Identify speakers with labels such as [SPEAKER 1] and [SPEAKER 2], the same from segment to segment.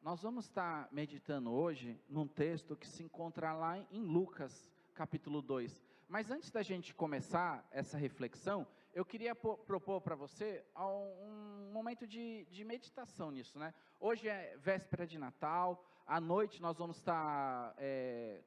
[SPEAKER 1] Nós vamos estar meditando hoje num texto que se encontra lá em Lucas, capítulo 2. Mas antes da gente começar essa reflexão, eu queria propor para você um momento de meditação nisso, né? Hoje é véspera de Natal, à noite nós vamos estar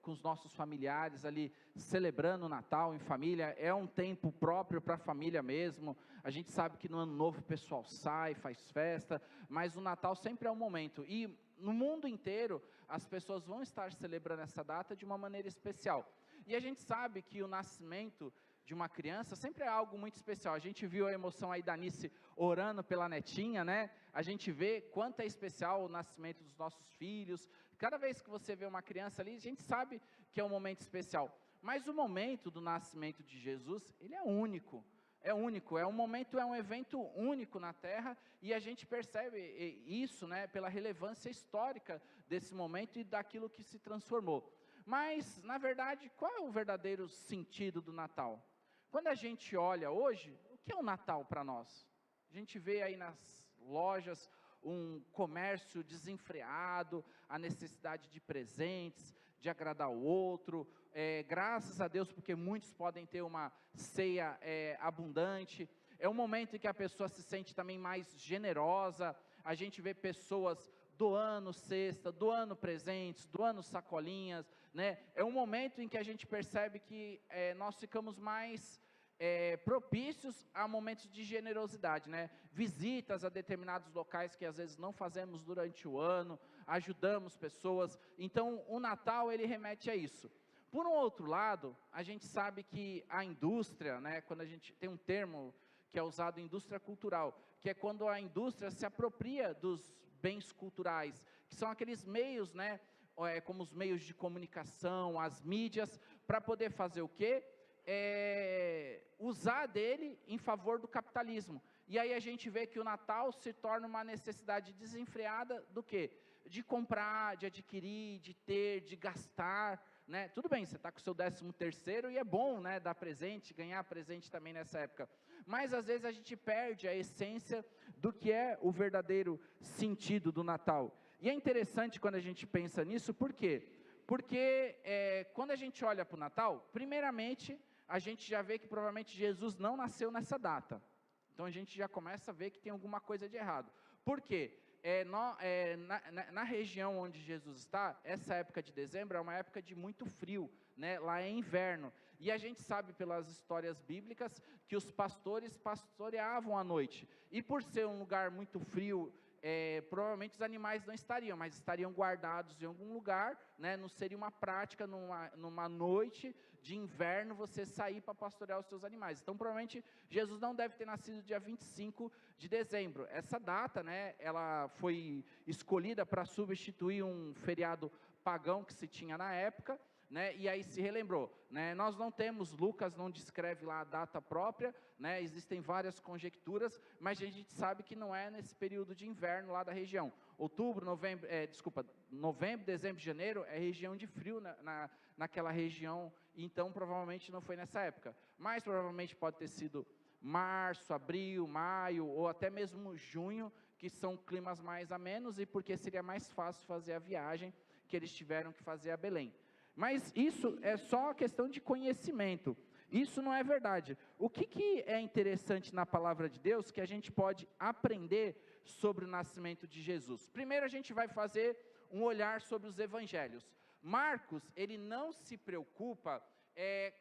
[SPEAKER 1] com os nossos familiares ali celebrando o Natal em família. É um tempo próprio para a família mesmo. A gente sabe que no Ano Novo o pessoal sai, faz festa, mas o Natal sempre é um momento. E no mundo inteiro as pessoas vão estar celebrando essa data de uma maneira especial. E a gente sabe que o nascimento de uma criança sempre é algo muito especial. A gente viu a emoção aí da Nice orando pela netinha, né? A gente vê quanto é especial o nascimento dos nossos filhos. Cada vez que você vê uma criança ali, a gente sabe que é um momento especial. Mas o momento do nascimento de Jesus, ele é único. É único, é um evento único na Terra, e a gente percebe isso, né, pela relevância histórica desse momento e daquilo que se transformou. Mas, na verdade, qual é o verdadeiro sentido do Natal? Quando a gente olha hoje, o que é o Natal para nós? A gente vê aí nas lojas um comércio desenfreado, a necessidade de presentes, de agradar o outro, graças a Deus, porque muitos podem ter uma ceia abundante. É um momento em que a pessoa se sente também mais generosa. A gente vê pessoas doando cesta, doando presentes, doando sacolinhas, né? É um momento em que a gente percebe que nós ficamos mais propícios a momentos de generosidade, né? Visitas a determinados locais que às vezes não fazemos durante o ano, ajudamos pessoas. Então o Natal, ele remete a isso. Por um outro lado, a gente sabe que a indústria, né, quando a gente tem um termo que é usado, indústria cultural, que é quando a indústria se apropria dos bens culturais, que são aqueles meios, né, como os meios de comunicação, as mídias, para poder fazer o quê? Usar dele em favor do capitalismo. E aí a gente vê que o Natal se torna uma necessidade desenfreada do quê? De comprar, de adquirir, de ter, de gastar, né? Tudo bem, você está com o seu 13º e é bom, né, dar presente, ganhar presente também nessa época. Mas às vezes a gente perde a essência do que é o verdadeiro sentido do Natal. E é interessante quando a gente pensa nisso, por quê? Porque quando a gente olha para o Natal, primeiramente, a gente já vê que provavelmente Jesus não nasceu nessa data. Então a gente já começa a ver que tem alguma coisa de errado. Por quê? Na região onde Jesus está, essa época de dezembro é uma época de muito frio, né? Lá é inverno. E a gente sabe pelas histórias bíblicas que os pastores pastoreavam à noite. E por ser um lugar muito frio, provavelmente os animais não estariam, mas estariam guardados em algum lugar, né? Não seria uma prática numa noite de inverno você sair para pastorear os seus animais. Então provavelmente Jesus não deve ter nascido dia 25 de dezembro. Essa data, né, ela foi escolhida para substituir um feriado pagão que se tinha na época, né, e aí se relembrou, né? Nós não temos, Lucas não descreve lá a data própria, né? Existem várias conjecturas, mas a gente sabe que não é nesse período de inverno lá da região. Novembro, dezembro, janeiro é região de frio naquela região, então provavelmente não foi nessa época, mas provavelmente pode ter sido março, abril, maio, ou até mesmo junho, que são climas mais amenos, e porque seria mais fácil fazer a viagem que eles tiveram que fazer a Belém. Mas isso é só questão de conhecimento, isso não é verdade. O que é interessante na palavra de Deus, que a gente pode aprender sobre o nascimento de Jesus? Primeiro a gente vai fazer um olhar sobre os evangelhos. Marcos, ele não se preocupa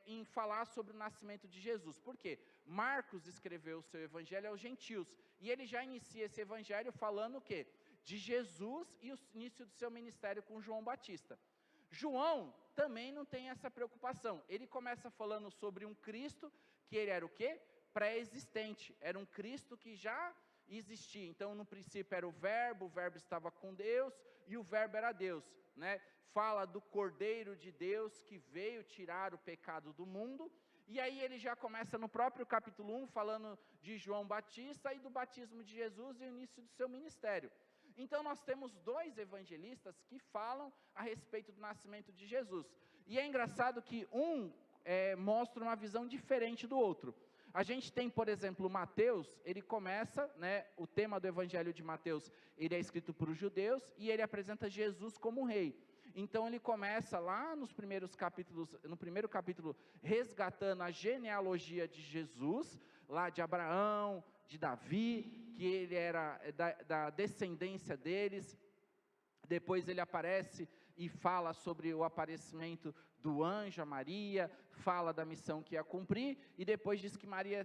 [SPEAKER 1] em falar sobre o nascimento de Jesus. Por quê? Marcos escreveu o seu evangelho aos gentios, e ele já inicia esse evangelho falando o quê? De Jesus e o início do seu ministério com João Batista. João também não tem essa preocupação. Ele começa falando sobre um Cristo que ele era o quê? Pré-existente. Era um Cristo que já existia. Então, no princípio era o Verbo estava com Deus e o Verbo era Deus, né? Fala do Cordeiro de Deus que veio tirar o pecado do mundo. E aí ele já começa no próprio capítulo 1 falando de João Batista e do batismo de Jesus e o início do seu ministério. Então nós temos dois evangelistas que falam a respeito do nascimento de Jesus. E é engraçado que um mostra uma visão diferente do outro. A gente tem, por exemplo, Mateus, ele começa, né, o tema do evangelho de Mateus, ele é escrito para os judeus, e ele apresenta Jesus como rei. Então ele começa lá nos primeiros capítulos, no primeiro capítulo, resgatando a genealogia de Jesus, lá de Abraão, de Davi, que ele era da descendência deles. Depois ele aparece e fala sobre o aparecimento do anjo a Maria, fala da missão que ia cumprir, e depois diz que Maria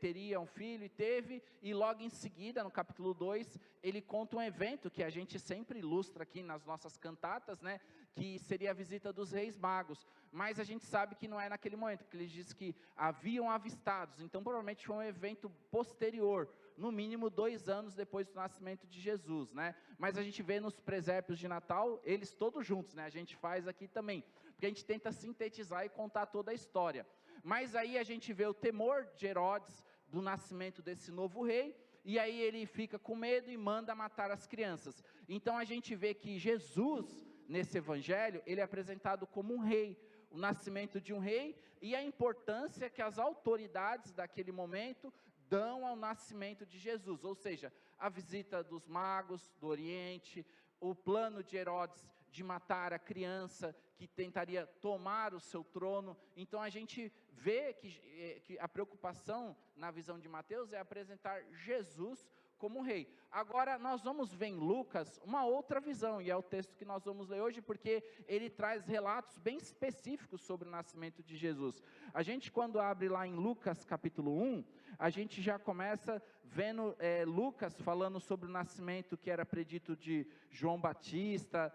[SPEAKER 1] teria um filho, e teve, e logo em seguida, no capítulo 2, ele conta um evento que a gente sempre ilustra aqui nas nossas cantatas, né, que seria a visita dos reis magos, mas a gente sabe que não é naquele momento, porque ele diz que haviam avistados, então provavelmente foi um evento posterior, no mínimo 2 anos depois do nascimento de Jesus, né, mas a gente vê nos presépios de Natal, eles todos juntos, né, a gente faz aqui também, porque a gente tenta sintetizar e contar toda a história. Mas aí a gente vê o temor de Herodes do nascimento desse novo rei, e aí ele fica com medo e manda matar as crianças. Então a gente vê que Jesus, nesse evangelho, ele é apresentado como um rei, o nascimento de um rei, e a importância que as autoridades daquele momento dão ao nascimento de Jesus, ou seja, a visita dos magos do Oriente, o plano de Herodes de matar a criança que tentaria tomar o seu trono. Então a gente vê que a preocupação na visão de Mateus é apresentar Jesus como rei. Agora nós vamos ver em Lucas uma outra visão, e é o texto que nós vamos ler hoje, porque ele traz relatos bem específicos sobre o nascimento de Jesus. A gente, quando abre lá em Lucas capítulo 1, a gente já começa vendo Lucas falando sobre o nascimento que era predito de João Batista,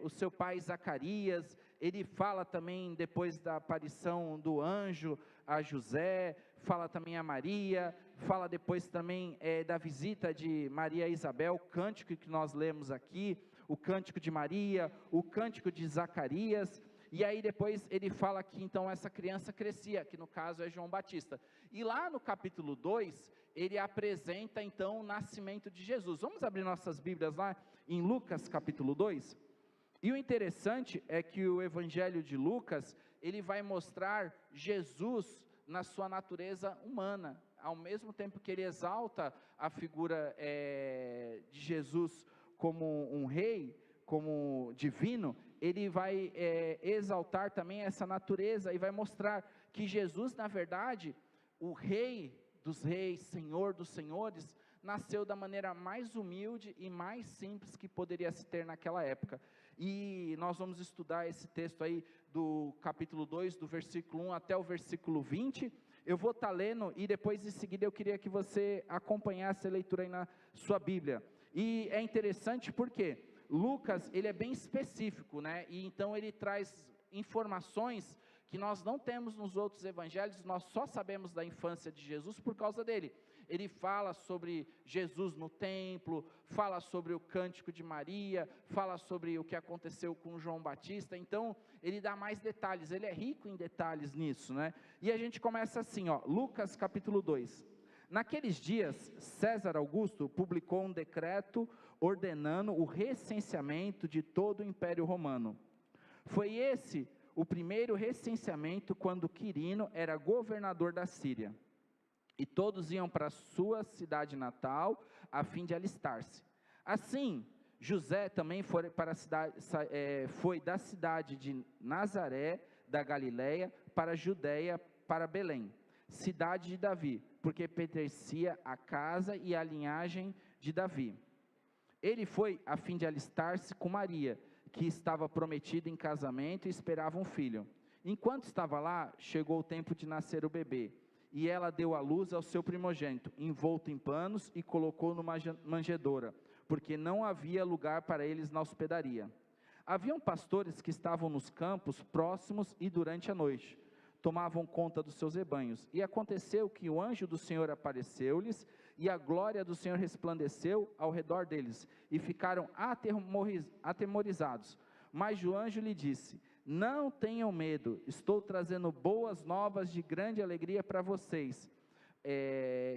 [SPEAKER 1] o seu pai Zacarias. Ele fala também depois da aparição do anjo a José, fala também a Maria, fala depois também da visita de Maria a Isabel, o cântico que nós lemos aqui, o cântico de Maria, o cântico de Zacarias, e aí depois ele fala que então essa criança crescia, que no caso é João Batista. E lá no capítulo 2, ele apresenta então o nascimento de Jesus. Vamos abrir nossas Bíblias lá em Lucas capítulo 2? E o interessante é que o evangelho de Lucas, ele vai mostrar Jesus na sua natureza humana, ao mesmo tempo que ele exalta a figura de Jesus como um rei, como divino, ele vai exaltar também essa natureza e vai mostrar que Jesus, na verdade, o rei dos reis, senhor dos senhores, nasceu da maneira mais humilde e mais simples que poderia se ter naquela época. E nós vamos estudar esse texto aí do capítulo 2, do versículo 1 até o versículo 20, eu vou estar lendo e depois em seguida eu queria que você acompanhasse a leitura aí na sua Bíblia. E é interessante porque Lucas, ele é bem específico, né? E então ele traz informações que nós não temos nos outros evangelhos, nós só sabemos da infância de Jesus por causa dele. Ele fala sobre Jesus no templo, fala sobre o cântico de Maria, fala sobre o que aconteceu com João Batista, então ele dá mais detalhes, ele é rico em detalhes nisso, né? E a gente começa assim, ó, Lucas capítulo 2. Naqueles dias, César Augusto publicou um decreto ordenando o recenseamento de todo o Império Romano. Foi esse o primeiro recenseamento quando Quirino era governador da Síria. E todos iam para a sua cidade natal, a fim de alistar-se. Assim, José também foi da cidade de Nazaré, da Galileia, para a Judeia, para Belém, cidade de Davi, porque pertencia à casa e à linhagem de Davi. Ele foi a fim de alistar-se com Maria, que estava prometida em casamento e esperava um filho. Enquanto estava lá, chegou o tempo de nascer o bebê. E ela deu à luz ao seu primogênito, envolto em panos, e colocou numa manjedoura, porque não havia lugar para eles na hospedaria. Haviam pastores que estavam nos campos próximos e durante a noite tomavam conta dos seus rebanhos. E aconteceu que o anjo do Senhor apareceu-lhes, e a glória do Senhor resplandeceu ao redor deles, e ficaram atemorizados. Mas o anjo lhe disse: não tenham medo, estou trazendo boas novas de grande alegria para vocês,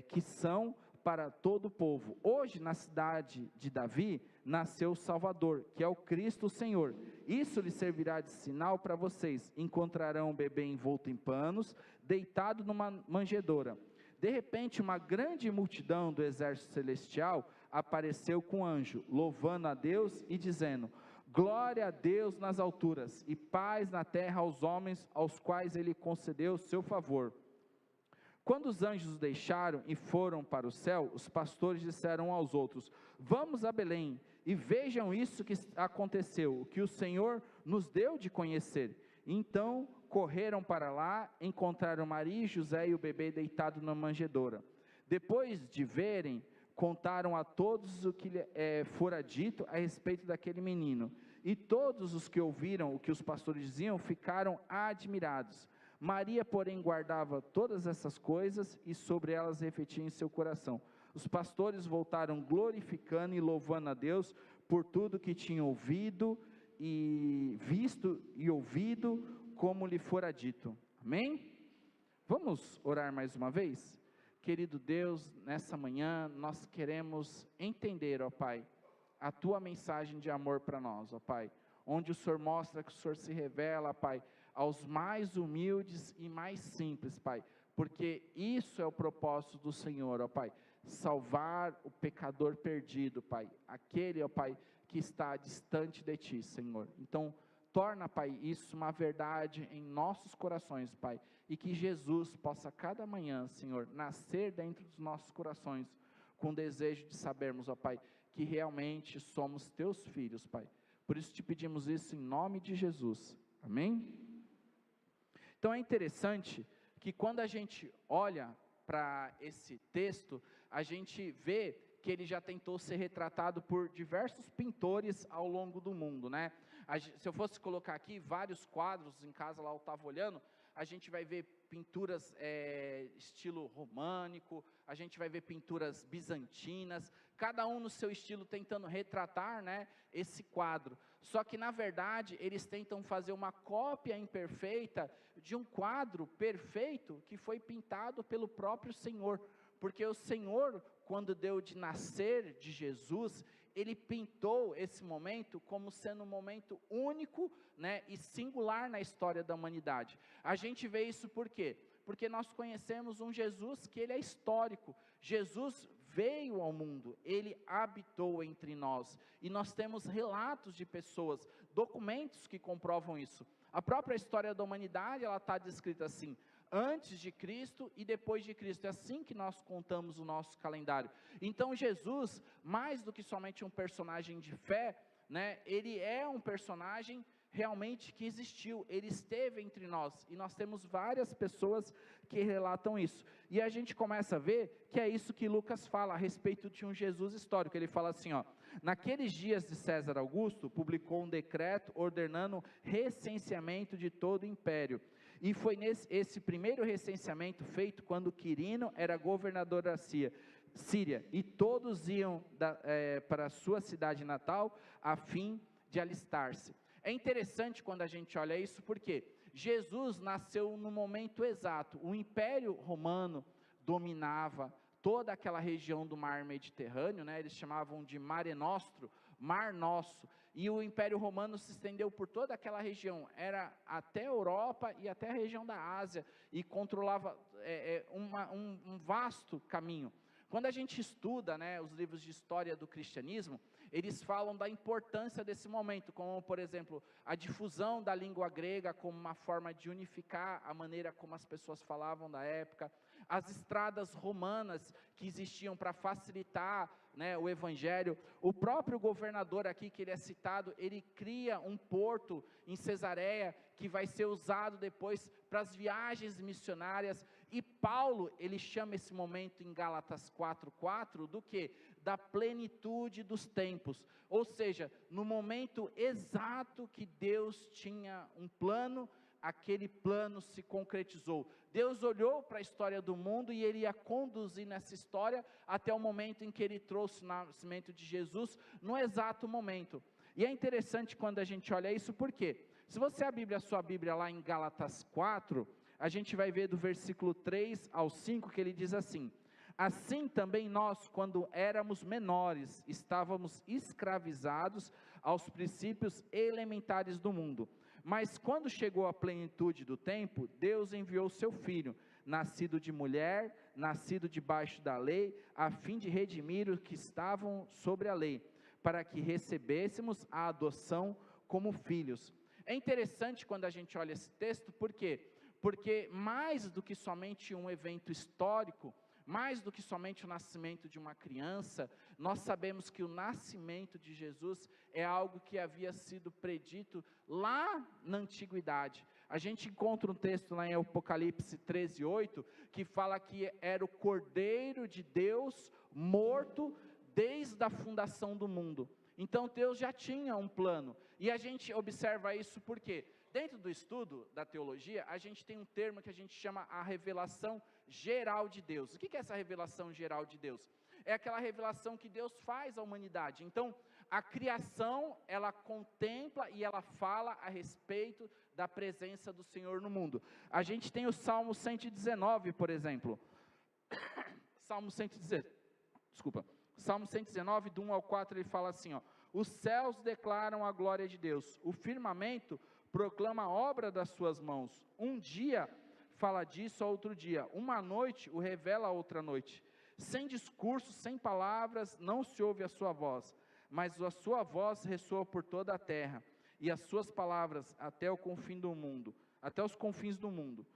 [SPEAKER 1] que são para todo o povo. Hoje, na cidade de Davi, nasceu o Salvador, que é o Cristo Senhor. Isso lhe servirá de sinal para vocês. Encontrarão um bebê envolto em panos, deitado numa manjedoura. De repente, uma grande multidão do exército celestial apareceu com um anjo, louvando a Deus e dizendo: glória a Deus nas alturas, e paz na terra aos homens aos quais ele concedeu o seu favor. Quando os anjos os deixaram e foram para o céu, os pastores disseram aos outros: vamos a Belém, e vejam isso que aconteceu, o que o Senhor nos deu de conhecer. Então correram para lá, encontraram Maria e José e o bebê deitado na manjedoura. Depois de verem, contaram a todos o que fora dito a respeito daquele menino. E todos os que ouviram o que os pastores diziam ficaram admirados. Maria, porém, guardava todas essas coisas e sobre elas refletia em seu coração. Os pastores voltaram glorificando e louvando a Deus por tudo que tinham ouvido e visto e ouvido, como lhe fora dito. Amém? Vamos orar mais uma vez? Querido Deus, nessa manhã nós queremos entender, ó Pai, a Tua mensagem de amor para nós, ó Pai, onde o Senhor mostra que o Senhor se revela, Pai, aos mais humildes e mais simples, Pai, porque isso é o propósito do Senhor, ó Pai, salvar o pecador perdido, Pai, aquele, ó Pai, que está distante de Ti, Senhor. Então, torna, Pai, isso uma verdade em nossos corações, Pai, e que Jesus possa cada manhã, Senhor, nascer dentro dos nossos corações, com o desejo de sabermos, ó Pai, que realmente somos Teus filhos, Pai. Por isso te pedimos isso em nome de Jesus. Amém? Então é interessante que quando a gente olha para esse texto, a gente vê que ele já tentou ser retratado por diversos pintores ao longo do mundo, né? Se eu fosse colocar aqui vários quadros em casa, lá eu estava olhando, a gente vai ver pinturas estilo românico, a gente vai ver pinturas bizantinas, cada um no seu estilo tentando retratar, né, esse quadro. Só que na verdade eles tentam fazer uma cópia imperfeita de um quadro perfeito que foi pintado pelo próprio Senhor, porque o Senhor, quando deu de nascer de Jesus, Ele pintou esse momento como sendo um momento único, né, e singular na história da humanidade. A gente vê isso por quê? Porque nós conhecemos um Jesus que Ele é histórico. Jesus veio ao mundo, Ele habitou entre nós, e nós temos relatos de pessoas, documentos que comprovam isso. A própria história da humanidade, ela está descrita assim: antes de Cristo e depois de Cristo. É assim que nós contamos o nosso calendário. Então Jesus, mais do que somente um personagem de fé, né, ele é um personagem realmente que existiu, ele esteve entre nós, e nós temos várias pessoas que relatam isso, e a gente começa a ver que é isso que Lucas fala a respeito de um Jesus histórico. Ele fala assim, ó: naqueles dias de César Augusto, publicou um decreto ordenando recenseamento de todo o império, e foi esse primeiro recenseamento feito quando Quirino era governador da Síria, e todos iam para a sua cidade natal, a fim de alistar-se. É interessante quando a gente olha isso, porque Jesus nasceu no momento exato. O Império Romano dominava toda aquela região do mar Mediterrâneo, né? Eles chamavam de Mare Nostrum, Mar Nosso, e o Império Romano se estendeu por toda aquela região, era até a Europa e até a região da Ásia, e controlava um vasto caminho. Quando a gente estuda, né, os livros de história do cristianismo, eles falam da importância desse momento, como por exemplo, a difusão da língua grega como uma forma de unificar a maneira como as pessoas falavam da época, as estradas romanas que existiam para facilitar, né, o evangelho. O próprio governador aqui que ele é citado, ele cria um porto em Cesareia que vai ser usado depois para as viagens missionárias. E Paulo, ele chama esse momento em Gálatas 4:4 do que? Da plenitude dos tempos, ou seja, no momento exato que Deus tinha um plano, aquele plano se concretizou. Deus olhou para a história do mundo e Ele ia conduzir nessa história até o momento em que Ele trouxe o nascimento de Jesus, no exato momento. E é interessante quando a gente olha isso, porque se você abrir a sua Bíblia lá em Gálatas 4, a gente vai ver do versículo 3 ao 5 que ele diz assim: Assim também nós, quando éramos menores, estávamos escravizados aos princípios elementares do mundo. Mas quando chegou a plenitude do tempo, Deus enviou seu Filho, nascido de mulher, nascido debaixo da lei, a fim de redimir os que estavam sobre a lei, para que recebêssemos a adoção como filhos. É interessante quando a gente olha esse texto, por quê? Porque mais do que somente um evento histórico, mais do que somente o nascimento de uma criança, nós sabemos que o nascimento de Jesus é algo que havia sido predito lá na antiguidade. A gente encontra um texto lá em Apocalipse 13:8, que fala que era o Cordeiro de Deus morto desde a fundação do mundo. Então Deus já tinha um plano, e a gente observa isso porque dentro do estudo da teologia, a gente tem um termo que a gente chama a revelação geral de Deus. O que é essa revelação geral de Deus? É aquela revelação que Deus faz à humanidade. Então, a criação, ela contempla e ela fala a respeito da presença do Senhor no mundo. A gente tem o Salmo 119, por exemplo. Salmo 119, do 1 ao 4, ele fala assim, ó: os céus declaram a glória de Deus, o firmamento proclama a obra das suas mãos. Um dia fala disso a outro dia, uma noite o revela a outra noite. Sem discurso, sem palavras, não se ouve a sua voz, mas a sua voz ressoa por toda a terra, e as suas palavras até o confim do mundo, até os confins do mundo.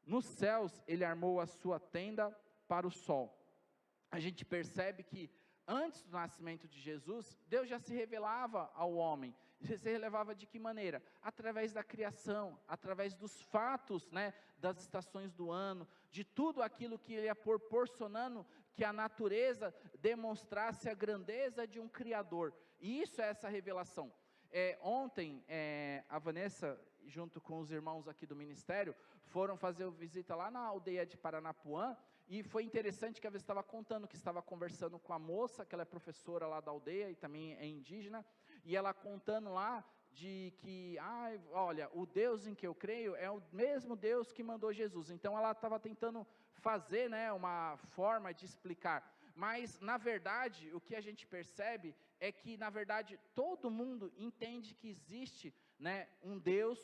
[SPEAKER 1] Nos céus ele armou a sua tenda para o sol. A gente percebe que antes do nascimento de Jesus, Deus já se revelava ao homem. Se revelava de que maneira? Através da criação, através dos fatos, das estações do ano, de tudo aquilo que ele ia proporcionando, que a natureza demonstrasse a grandeza de um Criador. E isso é essa revelação. Ontem, a Vanessa, junto com os irmãos aqui do ministério, foram fazer visita lá na aldeia de Paranapuã, e foi interessante que a vez estava contando que estava conversando com a moça, que ela é professora lá da aldeia e também é indígena, e ela contando lá de que, olha, o Deus em que eu creio é o mesmo Deus que mandou Jesus. Então ela estava tentando fazer, uma forma de explicar, mas na verdade o que a gente percebe é que na verdade todo mundo entende que existe, um Deus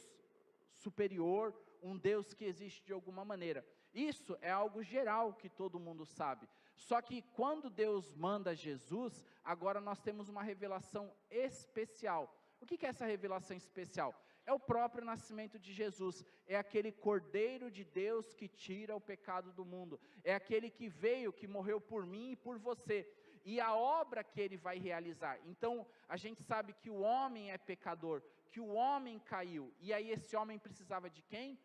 [SPEAKER 1] superior, um Deus que existe de alguma maneira. Isso é algo geral que todo mundo sabe. Só que quando Deus manda Jesus, agora nós temos uma revelação especial. O que é essa revelação especial? É o próprio nascimento de Jesus. É aquele Cordeiro de Deus que tira o pecado do mundo. É aquele que veio, que morreu por mim e por você. E a obra que ele vai realizar. Então, a gente sabe que o homem é pecador, que o homem caiu. E aí esse homem precisava de quem?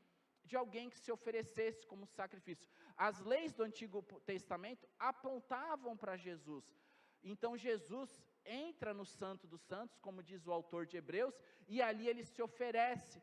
[SPEAKER 1] De alguém que se oferecesse como sacrifício. As leis do Antigo Testamento apontavam para Jesus. Então Jesus entra no Santo dos Santos, como diz o autor de Hebreus, e ali ele se oferece,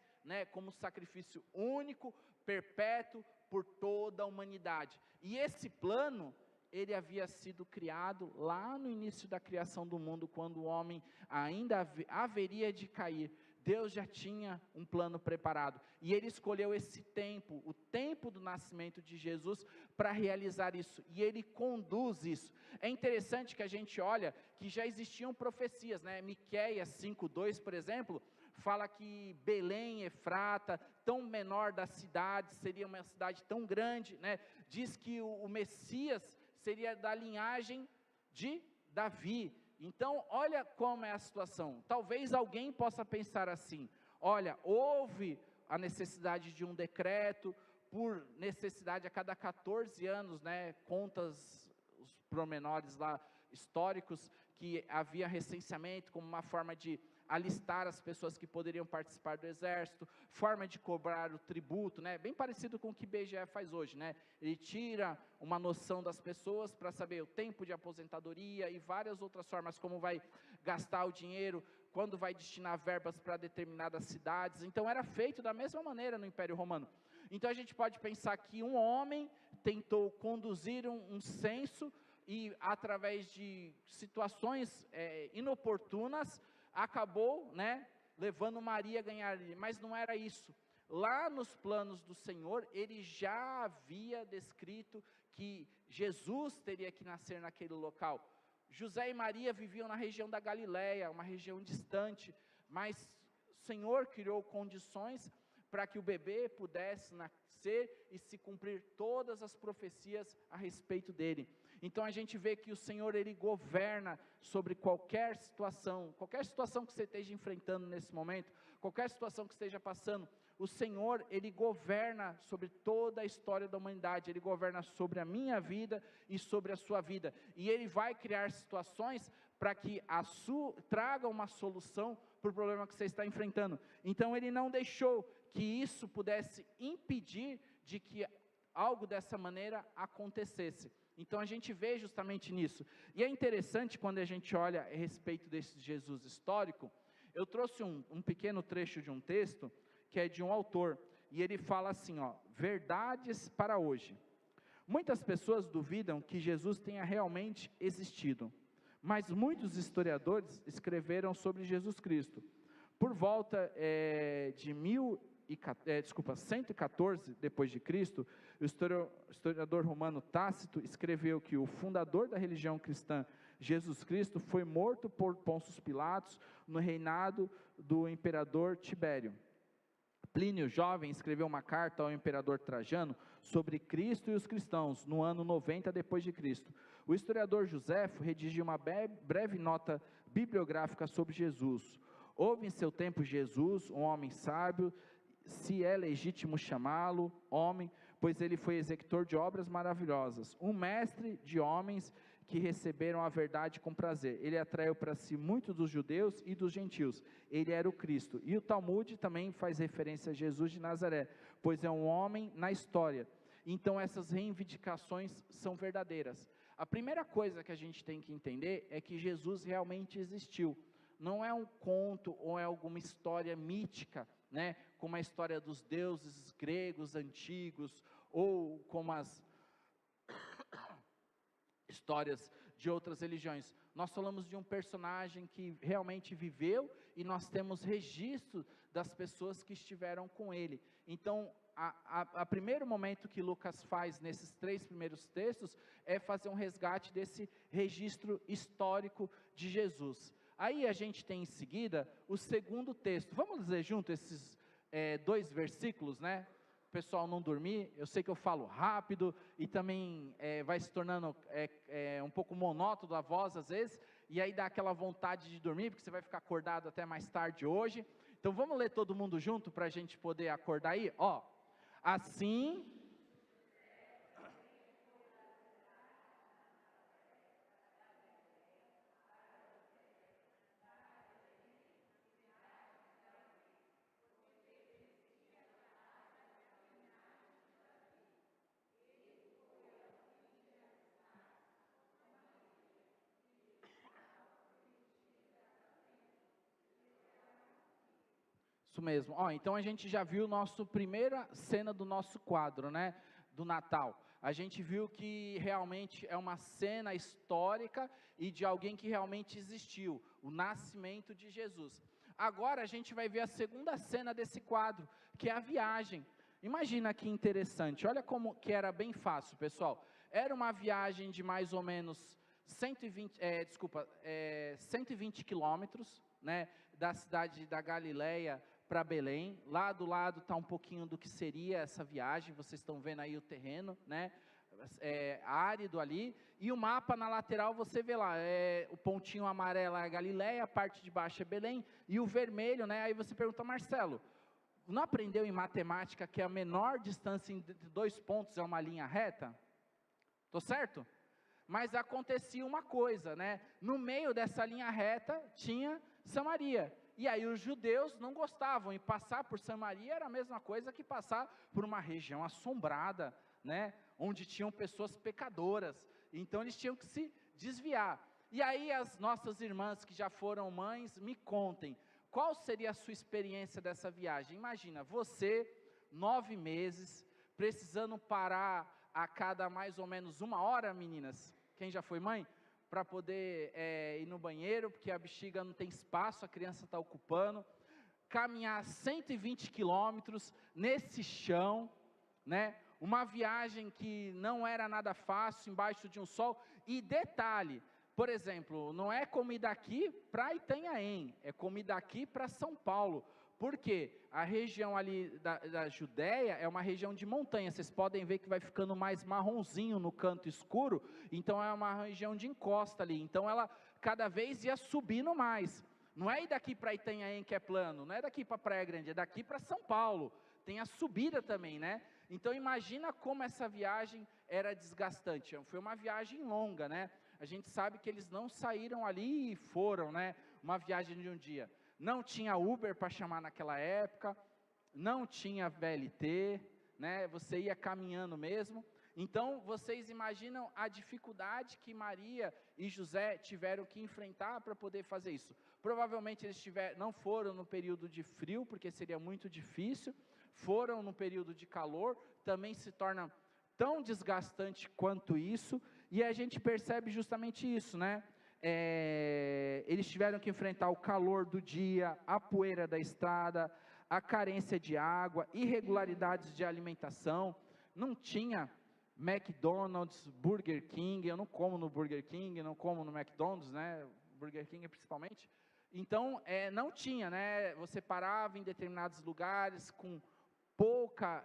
[SPEAKER 1] como sacrifício único, perpétuo, por toda a humanidade. E esse plano, ele havia sido criado lá no início da criação do mundo, quando o homem ainda haveria de cair. Deus já tinha um plano preparado, e ele escolheu esse tempo, o tempo do nascimento de Jesus, para realizar isso, e ele conduz isso. É interessante que a gente olha, que já existiam profecias, Miqueias 5:2, por exemplo, fala que Belém, Efrata, tão menor da cidade, seria uma cidade tão grande, diz que o Messias seria da linhagem de Davi. Então, olha como é a situação. Talvez alguém possa pensar assim: olha, houve a necessidade de um decreto, por necessidade a cada 14 anos, contas os pormenores lá históricos, que havia recenseamento como uma forma de alistar as pessoas que poderiam participar do exército, forma de cobrar o tributo, bem parecido com o que o IBGE faz hoje, ele tira uma noção das pessoas para saber o tempo de aposentadoria e várias outras formas, como vai gastar o dinheiro, quando vai destinar verbas para determinadas cidades. Então era feito da mesma maneira no Império Romano. Então a gente pode pensar que um homem tentou conduzir um censo e através de situações inoportunas, acabou, levando Maria a ganhar, mas não era isso. Lá nos planos do Senhor, ele já havia descrito que Jesus teria que nascer naquele local. José e Maria viviam na região da Galileia, uma região distante, mas o Senhor criou condições para que o bebê pudesse nascer e se cumprir todas as profecias a respeito dele. Então a gente vê que o Senhor, Ele governa sobre qualquer situação que você esteja enfrentando nesse momento, qualquer situação que esteja passando, o Senhor, Ele governa sobre toda a história da humanidade, Ele governa sobre a minha vida e sobre a sua vida, e Ele vai criar situações para que traga uma solução para o problema que você está enfrentando. Então Ele não deixou que isso pudesse impedir de que algo dessa maneira acontecesse. Então a gente vê justamente nisso, e é interessante quando a gente olha a respeito desse Jesus histórico. Eu trouxe um pequeno trecho de um texto, que é de um autor, e ele fala assim, verdades para hoje. Muitas pessoas duvidam que Jesus tenha realmente existido, mas muitos historiadores escreveram sobre Jesus Cristo. Por volta de 114 depois de Cristo, o historiador romano Tácito escreveu que o fundador da religião cristã, Jesus Cristo, foi morto por Pôncio Pilatos no reinado do imperador Tibério. Plínio Jovem escreveu uma carta ao imperador Trajano sobre Cristo e os cristãos no ano 90 depois de Cristo. O historiador Joséfo redigiu uma breve nota bibliográfica sobre Jesus. Houve em seu tempo Jesus, um homem sábio, se é legítimo chamá-lo homem, pois ele foi executor de obras maravilhosas, um mestre de homens que receberam a verdade com prazer. Ele atraiu para si muitos dos judeus e dos gentios. Ele era o Cristo. E o Talmud também faz referência a Jesus de Nazaré, pois é um homem na história. Então essas reivindicações são verdadeiras. A primeira coisa que a gente tem que entender é que Jesus realmente existiu. Não é um conto ou é alguma história mítica, né, como a história dos deuses gregos antigos, ou como as histórias de outras religiões. Nós falamos de um personagem que realmente viveu, e nós temos registro das pessoas que estiveram com ele. Então, a primeiro momento que Lucas faz nesses 3 primeiros textos, é fazer um resgate desse registro histórico de Jesus. Aí a gente tem em seguida o segundo texto. Vamos ler junto esses 2 versículos, né? O pessoal não dormir. Eu sei que eu falo rápido e também vai se tornando um pouco monótono a voz às vezes, e aí dá aquela vontade de dormir, porque você vai ficar acordado até mais tarde hoje. Então vamos ler todo mundo junto para a gente poder acordar aí? Assim... Isso mesmo. Então a gente já viu primeira cena do nosso quadro, né, do Natal. A gente viu que realmente é uma cena histórica e de alguém que realmente existiu, o nascimento de Jesus. Agora a gente vai ver a segunda cena desse quadro, que é a viagem. Imagina que interessante, olha como que era bem fácil, pessoal. Era uma viagem de mais ou menos 120 quilômetros, né, da cidade da Galileia para Belém. Lá do lado está um pouquinho do que seria essa viagem, vocês estão vendo aí o terreno, né, árido ali, e o mapa na lateral você vê lá, o pontinho amarelo é a Galileia, a parte de baixo é Belém, e o vermelho, né, aí você pergunta, Marcelo, não aprendeu em matemática que a menor distância entre 2 pontos é uma linha reta? Tô certo? Mas acontecia uma coisa, né, no meio dessa linha reta tinha Samaria, e aí os judeus não gostavam, e passar por Samaria era a mesma coisa que passar por uma região assombrada, né, onde tinham pessoas pecadoras, então eles tinham que se desviar. E aí as nossas irmãs que já foram mães, me contem, qual seria a sua experiência dessa viagem? Imagina, você, 9 meses, precisando parar a cada mais ou menos 1 hora, meninas, quem já foi mãe? Para poder ir no banheiro, porque a bexiga não tem espaço, a criança está ocupando, caminhar 120 quilômetros nesse chão, né, Uma viagem que não era nada fácil, embaixo de um sol. E detalhe, por exemplo, não é como ir daqui para Itanhaém, é como ir daqui para São Paulo. Porque a região ali da Judéia é uma região de montanha, vocês podem ver que vai ficando mais marronzinho no canto escuro, então é uma região de encosta ali, então ela cada vez ia subindo mais. Não é ir daqui para Itanhaém que é plano, não é daqui para Praia Grande, é daqui para São Paulo, tem a subida também, né? Então imagina como essa viagem era desgastante, foi uma viagem longa, né? A gente sabe que eles não saíram ali e foram, né? Uma viagem de um dia. Não tinha Uber para chamar naquela época, não tinha VLT, né? Você ia caminhando mesmo. Então, vocês imaginam a dificuldade que Maria e José tiveram que enfrentar para poder fazer isso. Provavelmente eles não foram no período de frio, porque seria muito difícil, foram no período de calor, também se torna tão desgastante quanto isso, e a gente percebe justamente isso, né? Eles tiveram que enfrentar o calor do dia, a poeira da estrada, a carência de água, irregularidades de alimentação, não tinha McDonald's, Burger King, eu não como no Burger King, não como no McDonald's, né? Burger King principalmente. Então, não tinha, né? Você parava em determinados lugares com pouca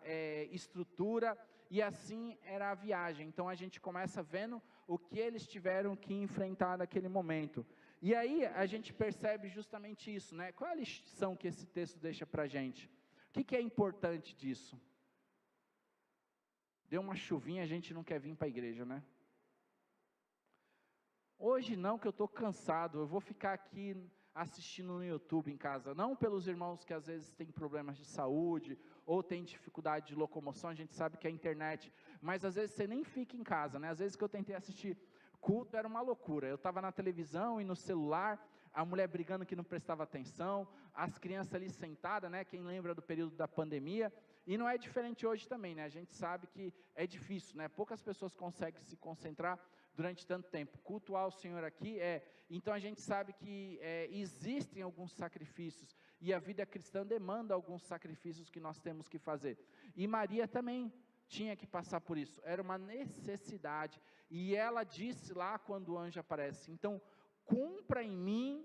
[SPEAKER 1] estrutura, e assim era a viagem. Então a gente começa vendo o que eles tiveram que enfrentar naquele momento. E aí a gente percebe justamente isso, né? Qual é a lição que esse texto deixa para a gente? O que é importante disso? Deu uma chuvinha, a gente não quer vir para a igreja, né? Hoje não, que eu estou cansado, eu vou ficar aqui assistindo no YouTube em casa, não pelos irmãos que às vezes têm problemas de saúde, ou têm dificuldade de locomoção, a gente sabe que é a internet, mas às vezes você nem fica em casa, né? Às vezes que eu tentei assistir culto era uma loucura, eu estava na televisão e no celular, a mulher brigando que não prestava atenção, as crianças ali sentadas, né? Quem lembra do período da pandemia, e não é diferente hoje também, né? A gente sabe que é difícil, né? Poucas pessoas conseguem se concentrar durante tanto tempo. Cultuar o Senhor aqui então a gente sabe que existem alguns sacrifícios, e a vida cristã demanda alguns sacrifícios que nós temos que fazer. E Maria também tinha que passar por isso, era uma necessidade, e ela disse lá quando o anjo aparece, então, cumpra em mim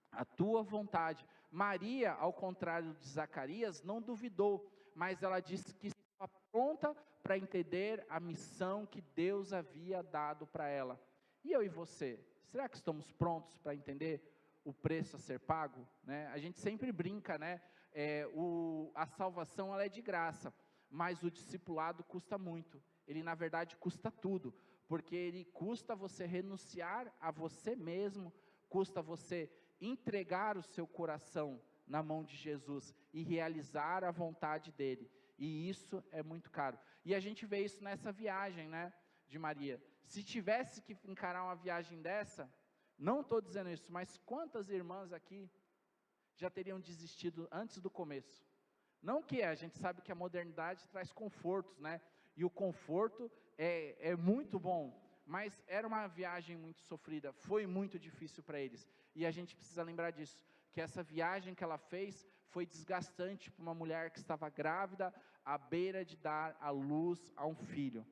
[SPEAKER 1] a tua vontade. Maria, ao contrário de Zacarias, não duvidou, mas ela disse que estava pronta para entender a missão que Deus havia dado para ela. E eu e você, será que estamos prontos para entender o preço a ser pago? Né? A gente sempre brinca, né? A salvação ela é de graça, mas o discipulado custa muito, ele na verdade custa tudo, porque ele custa você renunciar a você mesmo, custa você entregar o seu coração na mão de Jesus e realizar a vontade dele, e isso é muito caro. E a gente vê isso nessa viagem, né, de Maria. Se tivesse que encarar uma viagem dessa, não estou dizendo isso, mas quantas irmãs aqui já teriam desistido antes do começo? Não que a gente sabe que a modernidade traz confortos, né, e o conforto é muito bom, mas era uma viagem muito sofrida, foi muito difícil para eles, e a gente precisa lembrar disso, que essa viagem que ela fez foi desgastante para uma mulher que estava grávida, à beira de dar à luz a um filho.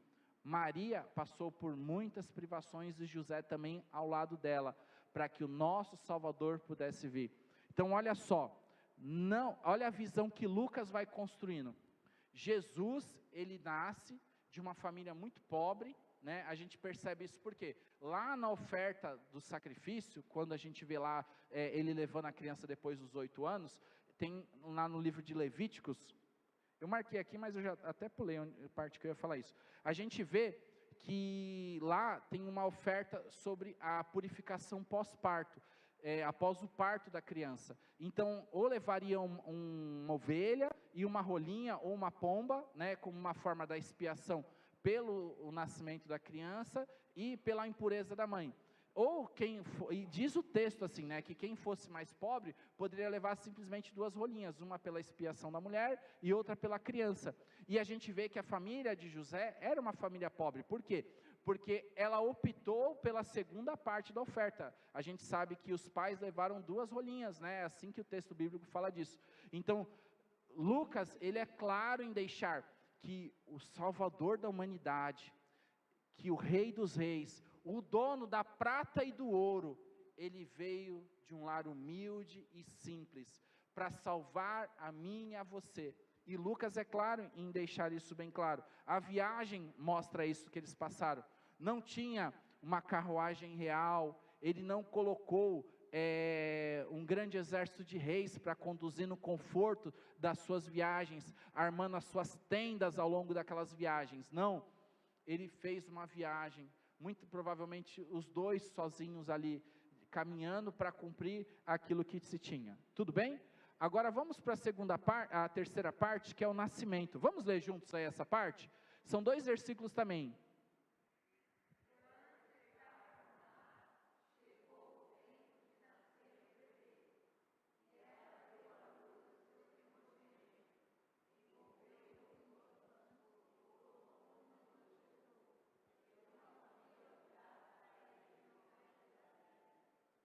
[SPEAKER 1] Maria passou por muitas privações, e José também ao lado dela, para que o nosso Salvador pudesse vir. Então olha só, olha a visão que Lucas vai construindo. Jesus, ele nasce de uma família muito pobre, né? A gente percebe isso porque lá na oferta do sacrifício, quando a gente vê lá ele levando a criança depois dos 8 anos, tem lá no livro de Levíticos, eu marquei aqui, mas eu já até pulei a parte que eu ia falar isso. A gente vê que lá tem uma oferta sobre a purificação pós-parto, após o parto da criança. Então, ou levariam uma ovelha e uma rolinha ou uma pomba, né, como uma forma da expiação pelo nascimento da criança e pela impureza da mãe. Ou e diz o texto assim, né, que quem fosse mais pobre poderia levar simplesmente 2 rolinhas, uma pela expiação da mulher e outra pela criança. E a gente vê que a família de José era uma família pobre. Por quê? Porque ela optou pela segunda parte da oferta. A gente sabe que os pais levaram 2 rolinhas, né? É assim que o texto bíblico fala disso. Então, Lucas, ele é claro em deixar que o Salvador da humanidade, que o Rei dos Reis, o dono da prata e do ouro, ele veio de um lar humilde e simples, para salvar a mim e a você. E Lucas é claro em deixar isso bem claro. A viagem mostra isso que eles passaram. Não tinha uma carruagem real, ele não colocou um grande exército de reis para conduzir no conforto das suas viagens, armando as suas tendas ao longo daquelas viagens. Não, ele fez uma viagem, muito provavelmente os dois sozinhos ali, caminhando para cumprir aquilo que se tinha. Tudo bem? Agora vamos para a terceira parte, que é o nascimento. Vamos ler juntos aí essa parte? São 2 versículos também.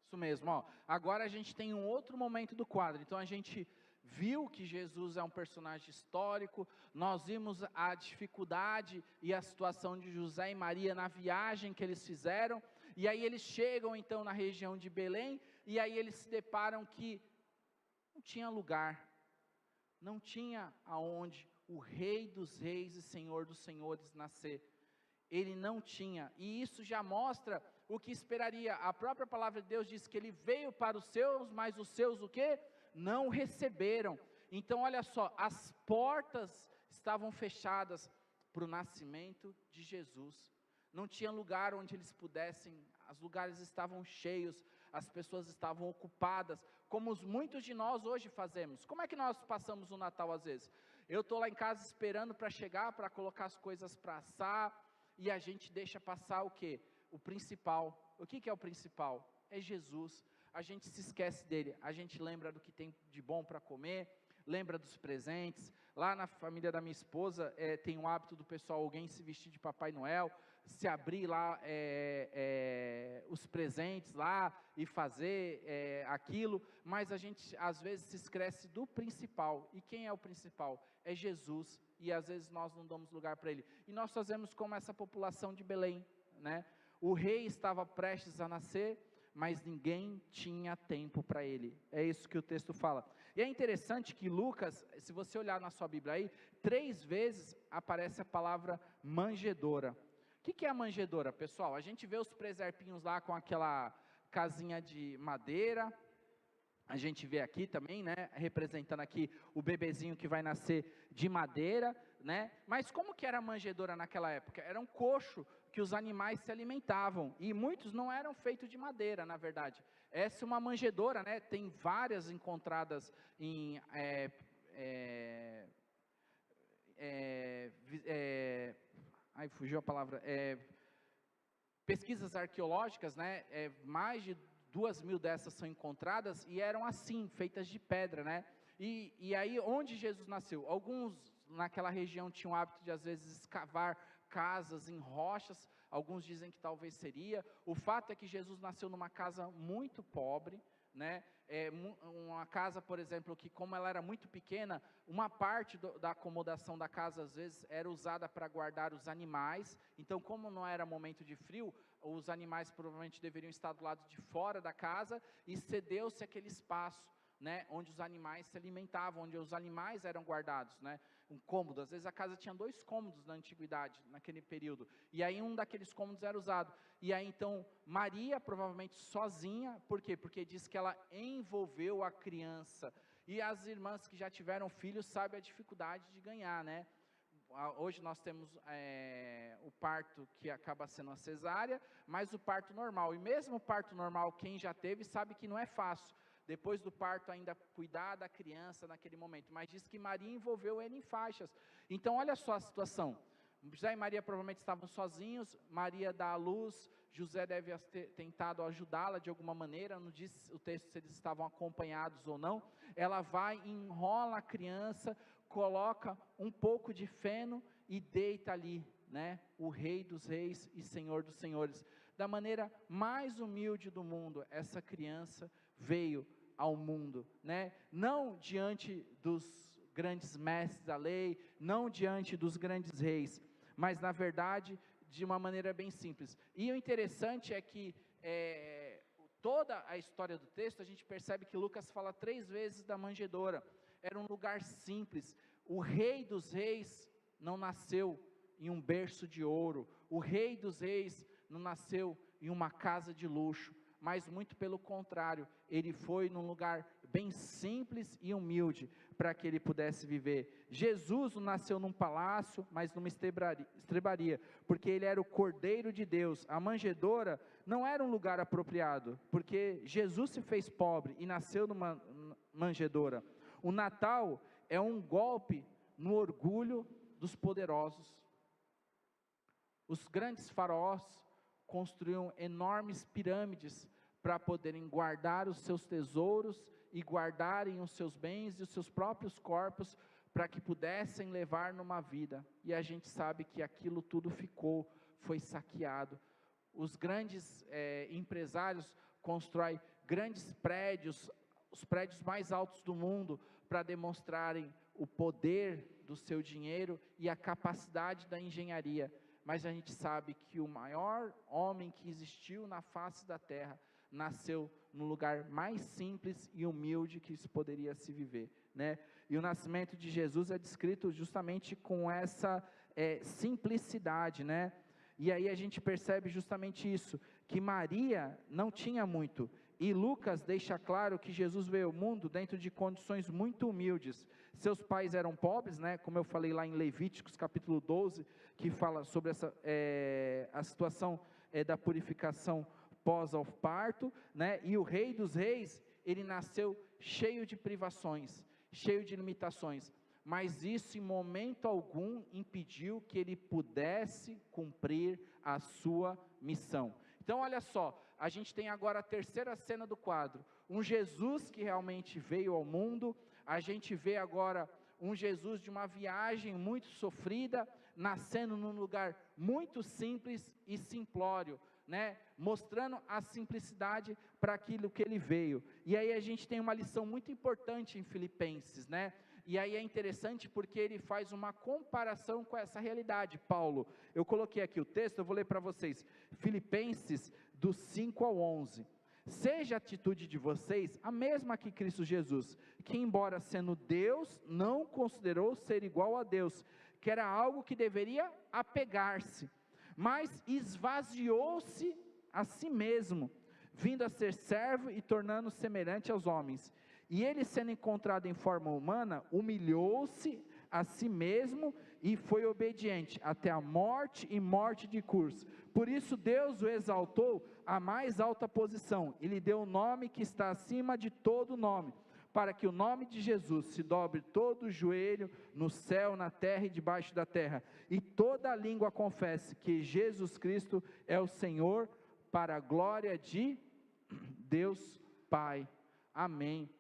[SPEAKER 1] Isso mesmo, ó. Agora a gente tem um outro momento do quadro. Então a gente viu que Jesus é um personagem histórico, nós vimos a dificuldade e a situação de José e Maria na viagem que eles fizeram, e aí eles chegam então na região de Belém, e aí eles se deparam que não tinha lugar, não tinha aonde o Rei dos Reis e Senhor dos Senhores nascer. Ele não tinha, e isso já mostra o que esperaria. A própria palavra de Deus diz que ele veio para os seus, mas os seus o quê? Não receberam. Então olha só, as portas estavam fechadas para o nascimento de Jesus. Não tinha lugar onde eles pudessem, os lugares estavam cheios, as pessoas estavam ocupadas, como muitos de nós hoje fazemos. Como é que nós passamos o Natal às vezes? Eu estou lá em casa esperando para chegar, para colocar as coisas para assar, e a gente deixa passar o quê? O principal. O que é o principal? É Jesus. A gente se esquece dele, a gente lembra do que tem de bom para comer, lembra dos presentes. Lá na família da minha esposa, tem o hábito do pessoal, alguém se vestir de Papai Noel, se abrir lá os presentes lá e fazer aquilo, mas a gente às vezes se esquece do principal. E quem é o principal? É Jesus, e às vezes nós não damos lugar para ele. E nós fazemos como essa população de Belém, né? O rei estava prestes a nascer, mas ninguém tinha tempo para ele. É isso que o texto fala. E é interessante que Lucas, se você olhar na sua Bíblia aí, 3 vezes aparece a palavra manjedoura. O que é a manjedoura, pessoal? A gente vê os preserpinhos lá com aquela casinha de madeira. A gente vê aqui também, né, representando aqui o bebezinho que vai nascer de madeira, né? Mas como que era a manjedoura naquela época? Era um coxo que os animais se alimentavam, e muitos não eram feitos de madeira, na verdade. Essa é uma manjedoura, né? Tem várias encontradas em fugiu a palavra. Pesquisas arqueológicas, né? Mais de 2.000 dessas são encontradas, e eram assim, feitas de pedra, né? E aí, onde Jesus nasceu? Alguns naquela região tinham o hábito de, às vezes, escavar casas em rochas. Alguns dizem que talvez seria. O fato é que Jesus nasceu numa casa muito pobre, né? Uma casa, por exemplo, que como ela era muito pequena, uma parte da acomodação da casa às vezes era usada para guardar os animais. Então, como não era momento de frio, os animais provavelmente deveriam estar do lado de fora da casa, e cedeu-se aquele espaço, né, onde os animais se alimentavam, onde os animais eram guardados, né, um cômodo. Às vezes a casa tinha 2 cômodos na antiguidade, naquele período, e aí um daqueles cômodos era usado. E aí então Maria, provavelmente sozinha, por quê? Porque diz que ela envolveu a criança, e as irmãs que já tiveram filhos sabem a dificuldade de ganhar, né? Hoje nós temos o parto que acaba sendo a cesárea, mas o parto normal, e mesmo o parto normal, quem já teve sabe que não é fácil, depois do parto ainda cuidar da criança naquele momento, mas diz que Maria envolveu ele em faixas. Então olha só a situação, José e Maria provavelmente estavam sozinhos, Maria dá à luz, José deve ter tentado ajudá-la de alguma maneira, não diz o texto se eles estavam acompanhados ou não. Ela vai, enrola a criança, coloca um pouco de feno e deita ali, né, o Rei dos Reis e Senhor dos Senhores. Da maneira mais humilde do mundo, essa criança veio ao mundo, né? Não diante grandes mestres da lei, não diante dos grandes reis, mas na verdade de uma maneira bem simples. E o interessante é que toda a história do texto, a gente percebe que Lucas fala 3 vezes da manjedoura. Era um lugar simples. O rei dos reis não nasceu em um berço de ouro, o rei dos reis não nasceu em uma casa de luxo, mas muito pelo contrário, ele foi num lugar bem simples e humilde, para que ele pudesse viver. Jesus não nasceu num palácio, mas numa estrebaria, porque ele era o Cordeiro de Deus. A manjedoura não era um lugar apropriado, porque Jesus se fez pobre e nasceu numa manjedoura. O Natal é um golpe no orgulho dos poderosos. Os grandes faraós construíam enormes pirâmides para poderem guardar os seus tesouros e guardarem os seus bens e os seus próprios corpos, para que pudessem levar numa vida. E a gente sabe que aquilo tudo foi saqueado. Os grandes empresários constroem grandes prédios, os prédios mais altos do mundo, para demonstrarem o poder do seu dinheiro e a capacidade da engenharia. Mas a gente sabe que o maior homem que existiu na face da terra nasceu no lugar mais simples e humilde que se poderia se viver, né? E o nascimento de Jesus é descrito justamente com essa simplicidade, né? E aí a gente percebe justamente isso, que Maria não tinha muito, e Lucas deixa claro que Jesus veio ao mundo dentro de condições muito humildes. Seus pais eram pobres, né? Como eu falei lá em Levíticos capítulo 12, que fala sobre a situação da purificação pós ao parto, né? E o rei dos reis, ele nasceu cheio de privações, cheio de limitações, mas isso em momento algum impediu que ele pudesse cumprir a sua missão. Então olha só, a gente tem agora a terceira cena do quadro, um Jesus que realmente veio ao mundo. A gente vê agora um Jesus de uma viagem muito sofrida, nascendo num lugar muito simples e simplório, né? Mostrando a simplicidade para aquilo que ele veio. E aí a gente tem uma lição muito importante em Filipenses, né? E aí é interessante porque ele faz uma comparação com essa realidade. Paulo, eu coloquei aqui o texto, eu vou ler para vocês, Filipenses do 5 ao 11. Seja a atitude de vocês a mesma que Cristo Jesus, que embora sendo Deus, não considerou ser igual a Deus, que era algo que deveria apegar-se, mas esvaziou-se a si mesmo, vindo a ser servo e tornando-se semelhante aos homens. E ele, sendo encontrado em forma humana, humilhou-se a si mesmo e foi obediente até a morte e morte de cruz. Por isso Deus o exaltou à mais alta posição e lhe deu o nome que está acima de todo nome, para que o nome de Jesus se dobre todo o joelho no céu, na terra e debaixo da terra, e toda a língua confesse que Jesus Cristo é o Senhor, para a glória de Deus Pai. Amém.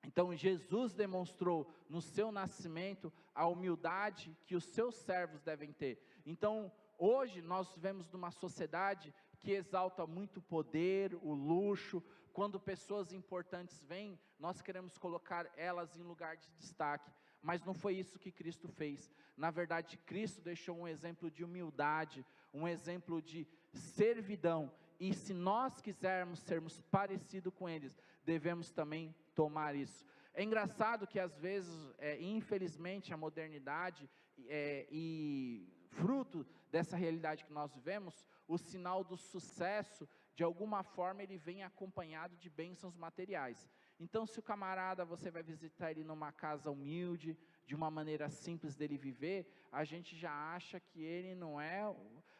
[SPEAKER 1] Então Jesus demonstrou no seu nascimento a humildade que os seus servos devem ter. Então hoje nós vivemos numa sociedade que exalta muito o poder, o luxo. Quando pessoas importantes vêm, nós queremos colocar elas em lugar de destaque, mas não foi isso que Cristo fez. Na verdade, Cristo deixou um exemplo de humildade, um exemplo de servidão, e se nós quisermos sermos parecidos com eles, devemos também tomar isso. É engraçado que às vezes, infelizmente, a modernidade e fruto dessa realidade que nós vivemos, o sinal do sucesso, de alguma forma, ele vem acompanhado de bênçãos materiais. Então, se o camarada, você vai visitar ele numa casa humilde, de uma maneira simples dele viver, a gente já acha que ele não é.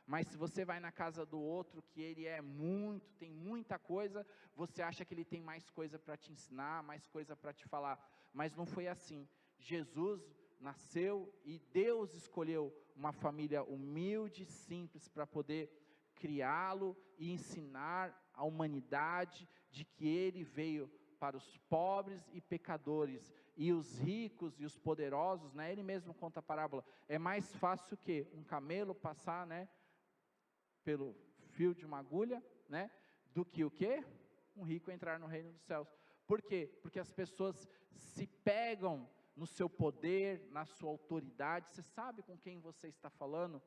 [SPEAKER 1] Mas se você vai na casa do outro, que ele tem muita coisa, você acha que ele tem mais coisa para te ensinar, mais coisa para te falar. Mas não foi assim. Jesus nasceu e Deus escolheu uma família humilde, simples, para poder criá-lo e ensinar a humanidade de que ele veio para os pobres e pecadores, e os ricos e os poderosos, né? Ele mesmo conta a parábola, é mais fácil que um camelo passar, né, pelo fio de uma agulha, né, do que o quê? Um rico entrar no reino dos céus. Por quê? Porque as pessoas se pegam no seu poder, na sua autoridade. Você sabe com quem você está falando?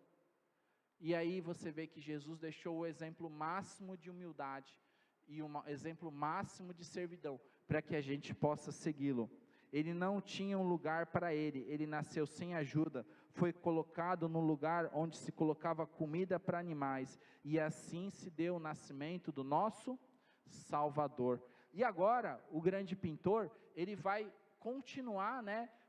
[SPEAKER 1] E aí você vê que Jesus deixou o exemplo máximo de humildade e um exemplo máximo de servidão, para que a gente possa segui-lo. Ele não tinha um lugar para ele nasceu sem ajuda, foi colocado no lugar onde se colocava comida para animais, e assim se deu o nascimento do nosso Salvador. E agora, o grande pintor, ele vai continuar,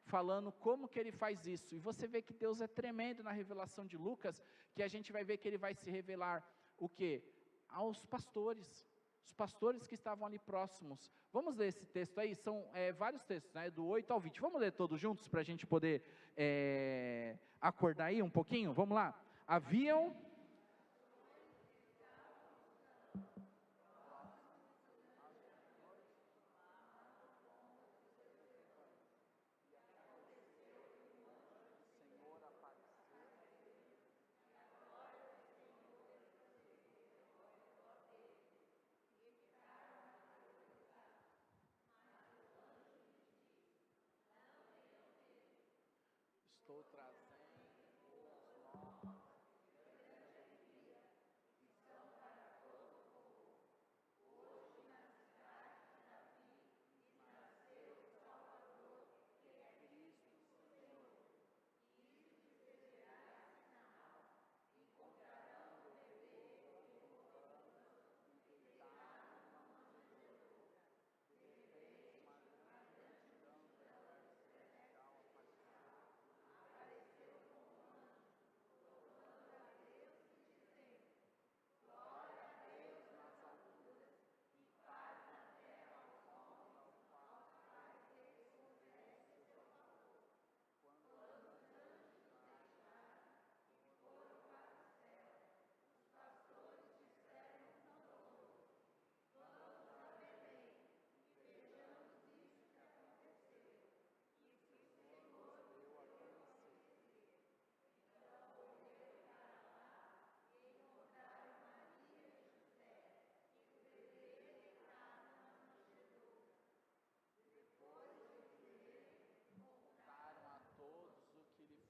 [SPEAKER 1] falando como que ele faz isso, e você vê que Deus é tremendo na revelação de Lucas, que a gente vai ver que ele vai se revelar, o quê? Aos pastores, os pastores que estavam ali próximos. Vamos ler esse texto aí, são vários textos, do 8 ao 20, vamos ler todos juntos, para a gente poder acordar aí um pouquinho, vamos lá. Haviam... Estou trazendo os novos.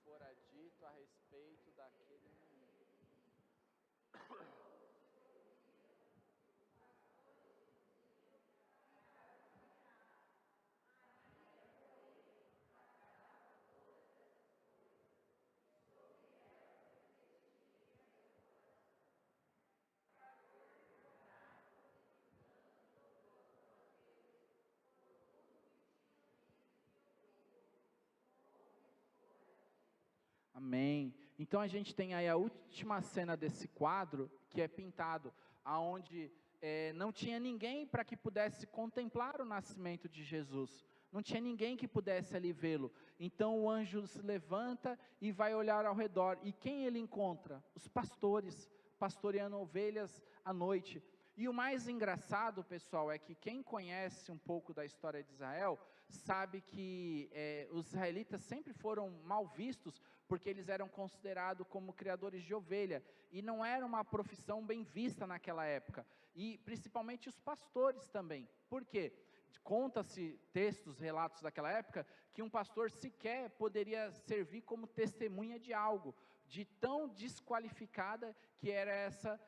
[SPEAKER 1] Fora dito a respeito daquele menino. Amém. Então a gente tem aí a última cena desse quadro, que é pintado, aonde não tinha ninguém para que pudesse contemplar o nascimento de Jesus, não tinha ninguém que pudesse ali vê-lo, então o anjo se levanta e vai olhar ao redor, e quem ele encontra? Os pastores, pastoreando ovelhas à noite. E o mais engraçado, pessoal, é que quem conhece um pouco da história de Israel, sabe que os israelitas sempre foram mal vistos, porque eles eram considerados como criadores de ovelha, e não era uma profissão bem vista naquela época, e principalmente os pastores também. Por quê? Conta-se textos, relatos daquela época, que um pastor sequer poderia servir como testemunha de algo, de tão desqualificada que era essa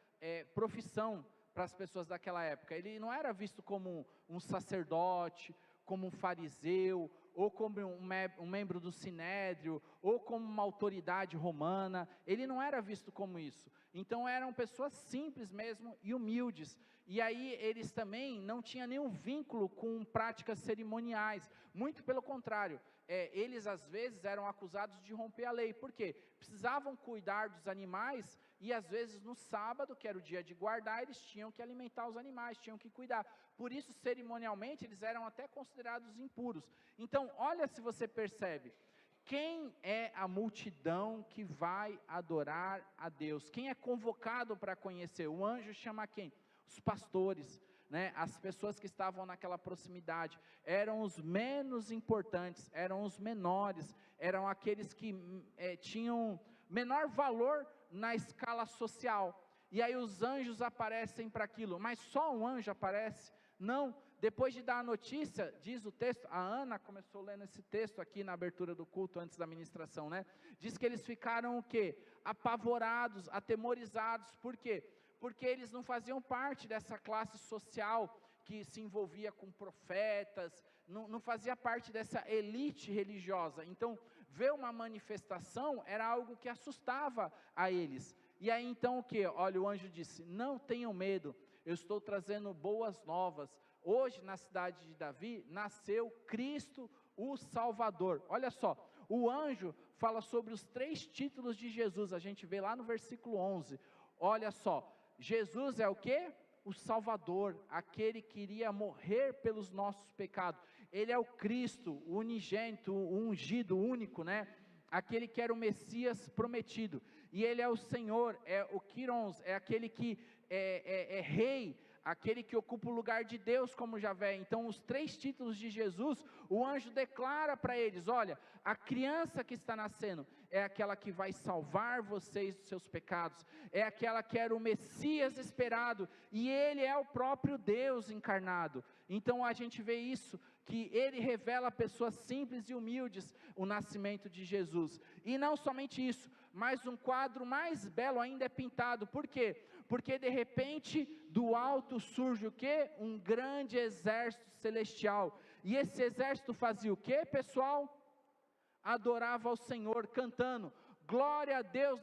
[SPEAKER 1] profissão para as pessoas daquela época. Ele não era visto como um sacerdote, como um fariseu, ou como um membro do sinédrio, ou como uma autoridade romana. Ele não era visto como isso. Então eram pessoas simples mesmo e humildes. E aí eles também não tinham nenhum vínculo com práticas cerimoniais. Muito pelo contrário, eles às vezes eram acusados de romper a lei. Por quê? Precisavam cuidar dos animais, e às vezes no sábado, que era o dia de guardar, eles tinham que alimentar os animais, tinham que cuidar. Por isso, cerimonialmente, eles eram até considerados impuros. Então, olha se você percebe, quem é a multidão que vai adorar a Deus? Quem é convocado para conhecer? O anjo chama quem? Os pastores, as pessoas que estavam naquela proximidade, eram os menos importantes, eram os menores, eram aqueles que tinham menor valor na escala social. E aí os anjos aparecem para aquilo, mas só um anjo aparece? Não, depois de dar a notícia, diz o texto, a Ana começou lendo esse texto aqui na abertura do culto, antes da ministração, né? Diz que eles ficaram o quê? Apavorados, atemorizados, por quê? Porque eles não faziam parte dessa classe social que se envolvia com profetas, não fazia parte dessa elite religiosa. Então, ver uma manifestação era algo que assustava a eles. E aí então o que? Olha, o anjo disse, não tenham medo, eu estou trazendo boas novas. Hoje na cidade de Davi nasceu Cristo o Salvador. Olha só, o anjo fala sobre os 3 títulos de Jesus, a gente vê lá no versículo 11. Olha só, Jesus é o quê? O Salvador, aquele que iria morrer pelos nossos pecados. Ele é o Cristo, o unigênito, o ungido, o único, né? Aquele que era o Messias prometido. E ele é o Senhor, é o Quirons, é aquele que é rei, aquele que ocupa o lugar de Deus como Javé. Então os 3 títulos de Jesus, o anjo declara para eles, olha, a criança que está nascendo, é aquela que vai salvar vocês dos seus pecados, é aquela que era o Messias esperado, e ele é o próprio Deus encarnado. Então a gente vê isso, que ele revela a pessoas simples e humildes, o nascimento de Jesus. E não somente isso, mas um quadro mais belo ainda é pintado. Por quê? Porque de repente do alto surge o quê? Um grande exército celestial. E esse exército fazia o quê, pessoal? Adorava ao Senhor, cantando, glória a Deus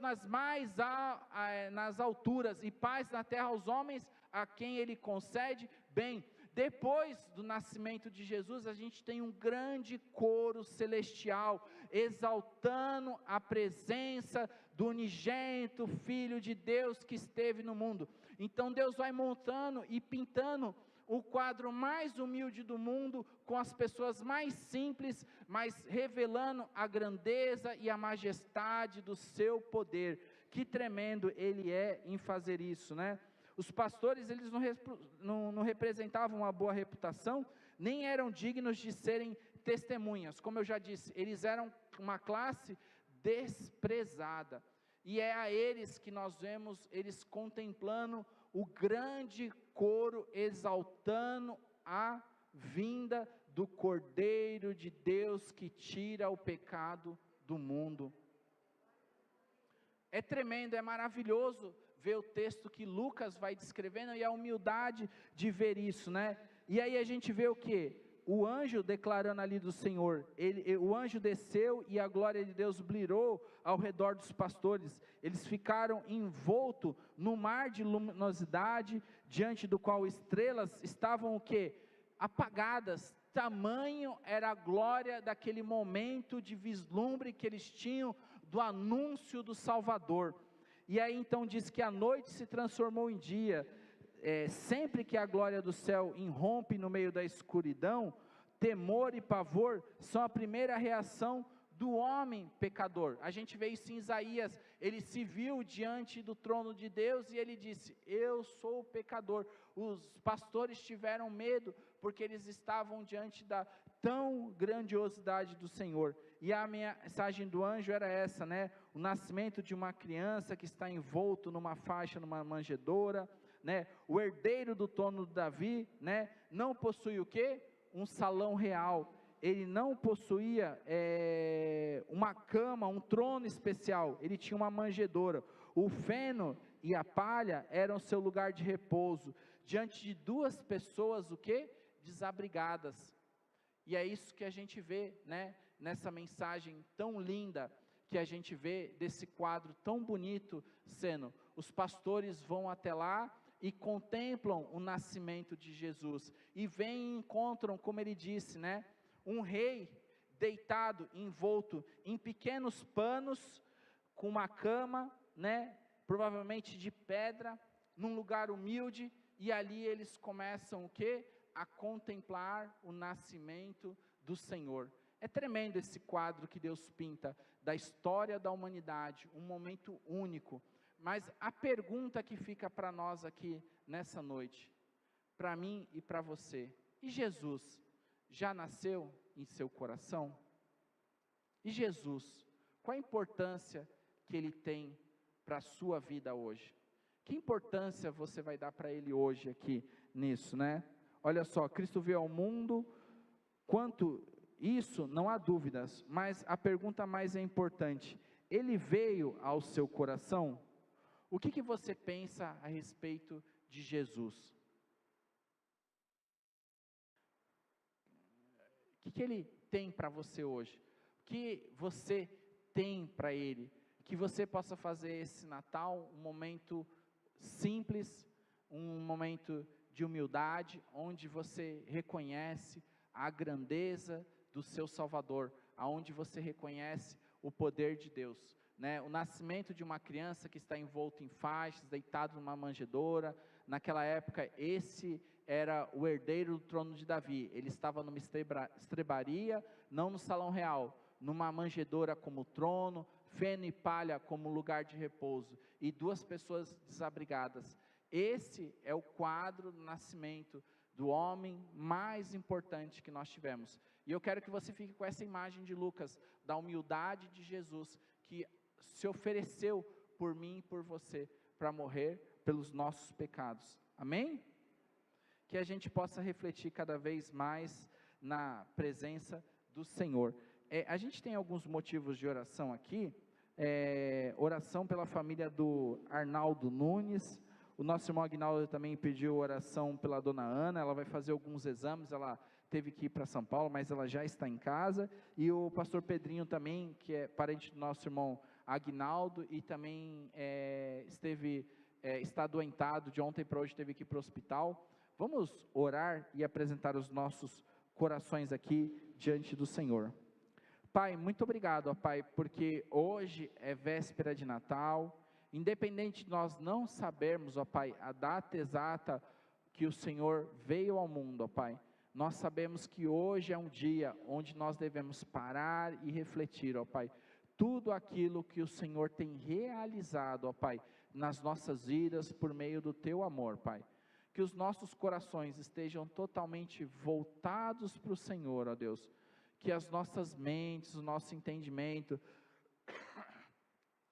[SPEAKER 1] nas alturas, e paz na terra aos homens, a quem Ele concede bem. Depois do nascimento de Jesus, a gente tem um grande coro celestial, exaltando a presença do unigênito Filho de Deus que esteve no mundo. Então Deus vai montando e pintando o quadro mais humilde do mundo, com as pessoas mais simples, mas revelando a grandeza e a majestade do seu poder. Que tremendo Ele é em fazer isso, né? Os pastores, eles não representavam uma boa reputação, nem eram dignos de serem testemunhas. Como eu já disse, eles eram uma classe desprezada. E é a eles que nós vemos, eles contemplando o grande coro, exaltando a vinda do Cordeiro de Deus que tira o pecado do mundo. É tremendo, é maravilhoso ver o texto que Lucas vai descrevendo e a humildade de ver isso, né? E aí a gente vê o que? O anjo declarando ali do Senhor, o anjo desceu e a glória de Deus brilhou ao redor dos pastores. Eles ficaram envoltos no mar de luminosidade, diante do qual estrelas estavam o que? Apagadas. Tamanho era a glória daquele momento de vislumbre que eles tinham do anúncio do Salvador. E aí então diz que a noite se transformou em dia. Sempre que a glória do céu irrompe no meio da escuridão, temor e pavor são a primeira reação do homem pecador. A gente vê isso em Isaías, ele se viu diante do trono de Deus e ele disse, eu sou pecador. Os pastores tiveram medo, porque eles estavam diante da tão grandiosidade do Senhor. E a mensagem do anjo era essa, né? O nascimento de uma criança que está envolto numa faixa, numa manjedoura, né? O herdeiro do trono de Davi, né? Não possui o quê? Um salão real. Ele não possuía uma cama, um trono especial, ele tinha uma manjedoura. O feno e a palha eram seu lugar de repouso, diante de 2 pessoas, o que? Desabrigadas. E é isso que a gente vê, né? Nessa mensagem tão linda, que a gente vê desse quadro tão bonito sendo, os pastores vão até lá, e contemplam o nascimento de Jesus, e vêm e encontram, como ele disse, né? Um rei deitado, envolto em pequenos panos, com uma cama, né? Provavelmente de pedra, num lugar humilde, e ali eles começam o quê? A contemplar o nascimento do Senhor. É tremendo esse quadro que Deus pinta, da história da humanidade, um momento único. Mas a pergunta que fica para nós aqui nessa noite, para mim e para você, e Jesus já nasceu em seu coração? E Jesus, qual a importância que Ele tem para a sua vida hoje? Que importância você vai dar para Ele hoje aqui nisso, né? olha só, Cristo veio ao mundo, quanto isso, não há dúvidas, mas a pergunta mais importante, ele veio ao seu coração? O que você pensa a respeito de Jesus? O que ele tem para você hoje? O que você tem para ele? Que você possa fazer esse Natal um momento simples, um momento de humildade, onde você reconhece a grandeza do seu Salvador, aonde você reconhece o poder de Deus, né? O nascimento de uma criança que está envolto em faixas, deitado numa manjedoura, naquela época esse era o herdeiro do trono de Davi, ele estava numa estrebaria, não no salão real, numa manjedoura como trono, feno e palha como lugar de repouso, e duas pessoas desabrigadas. Esse é o quadro do nascimento do homem mais importante que nós tivemos, e eu quero que você fique com essa imagem de Lucas, da humildade de Jesus, que se ofereceu por mim e por você, para morrer pelos nossos pecados, amém? Que a gente possa refletir cada vez mais na presença do Senhor. A gente tem alguns motivos de oração aqui, oração pela família do Arnaldo Nunes, o nosso irmão Aguinaldo também pediu oração pela dona Ana, ela vai fazer alguns exames, ela teve que ir para São Paulo, mas ela já está em casa, e o pastor Pedrinho também, que é parente do nosso irmão Aguinaldo, e também está adoentado, de ontem para hoje teve que ir para o hospital. Vamos orar e apresentar os nossos corações aqui diante do Senhor. Pai, muito obrigado, ó Pai, porque hoje é véspera de Natal, independente de nós não sabermos, ó Pai, a data exata que o Senhor veio ao mundo, ó Pai, nós sabemos que hoje é um dia onde nós devemos parar e refletir, ó Pai, tudo aquilo que o Senhor tem realizado, ó Pai, nas nossas vidas por meio do Teu amor, Pai. Que os nossos corações estejam totalmente voltados para o Senhor, ó Deus, que as nossas mentes, o nosso entendimento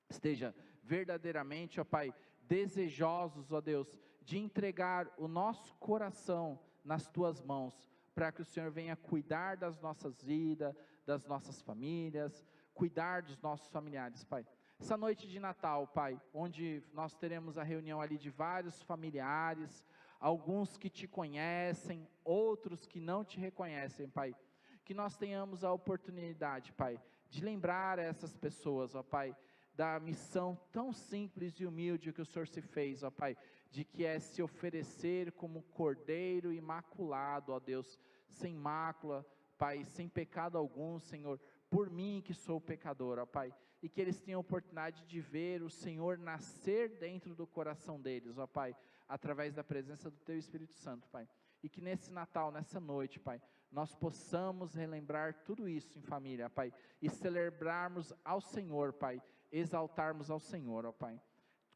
[SPEAKER 1] esteja verdadeiramente, ó Pai, desejosos, ó Deus, de entregar o nosso coração nas Tuas mãos, para que o Senhor venha cuidar das nossas vidas, das nossas famílias, cuidar dos nossos familiares, Pai. Essa noite de Natal, Pai, onde nós teremos a reunião ali de vários familiares, alguns que Te conhecem, outros que não Te reconhecem, Pai, que nós tenhamos a oportunidade, Pai, de lembrar essas pessoas, ó Pai, da missão tão simples e humilde que o Senhor se fez, ó Pai, de que é se oferecer como cordeiro imaculado, ó Deus, sem mácula, Pai, sem pecado algum, Senhor, por mim que sou pecador, ó Pai, e que eles tenham a oportunidade de ver o Senhor nascer dentro do coração deles, ó Pai, através da presença do Teu Espírito Santo, Pai, e que nesse Natal, nessa noite, Pai, nós possamos relembrar tudo isso em família, Pai, e celebrarmos ao Senhor, Pai, exaltarmos ao Senhor, ó Pai.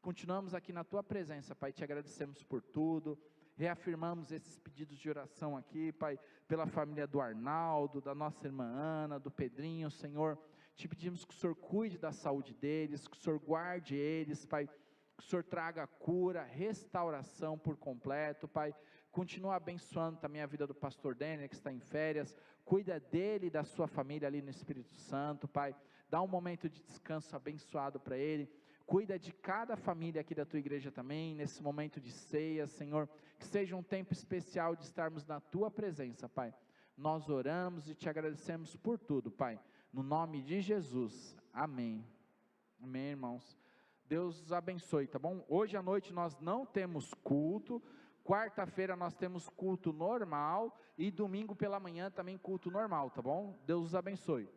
[SPEAKER 1] Continuamos aqui na Tua presença, Pai, Te agradecemos por tudo, reafirmamos esses pedidos de oração aqui, Pai, pela família do Arnaldo, da nossa irmã Ana, do Pedrinho, Senhor, Te pedimos que o Senhor cuide da saúde deles, que o Senhor guarde eles, Pai, que o Senhor traga cura, restauração por completo, Pai, continua abençoando também a vida do pastor Daniel, que está em férias, cuida dele e da sua família ali no Espírito Santo, Pai, dá um momento de descanso abençoado para ele, cuida de cada família aqui da Tua igreja também, nesse momento de ceia, Senhor, que seja um tempo especial de estarmos na Tua presença, Pai, nós oramos e Te agradecemos por tudo, Pai, no nome de Jesus, amém, amém, irmãos, Deus os abençoe, tá bom? Hoje à noite nós não temos culto, quarta-feira nós temos culto normal, e domingo pela manhã também culto normal, tá bom? Deus os abençoe.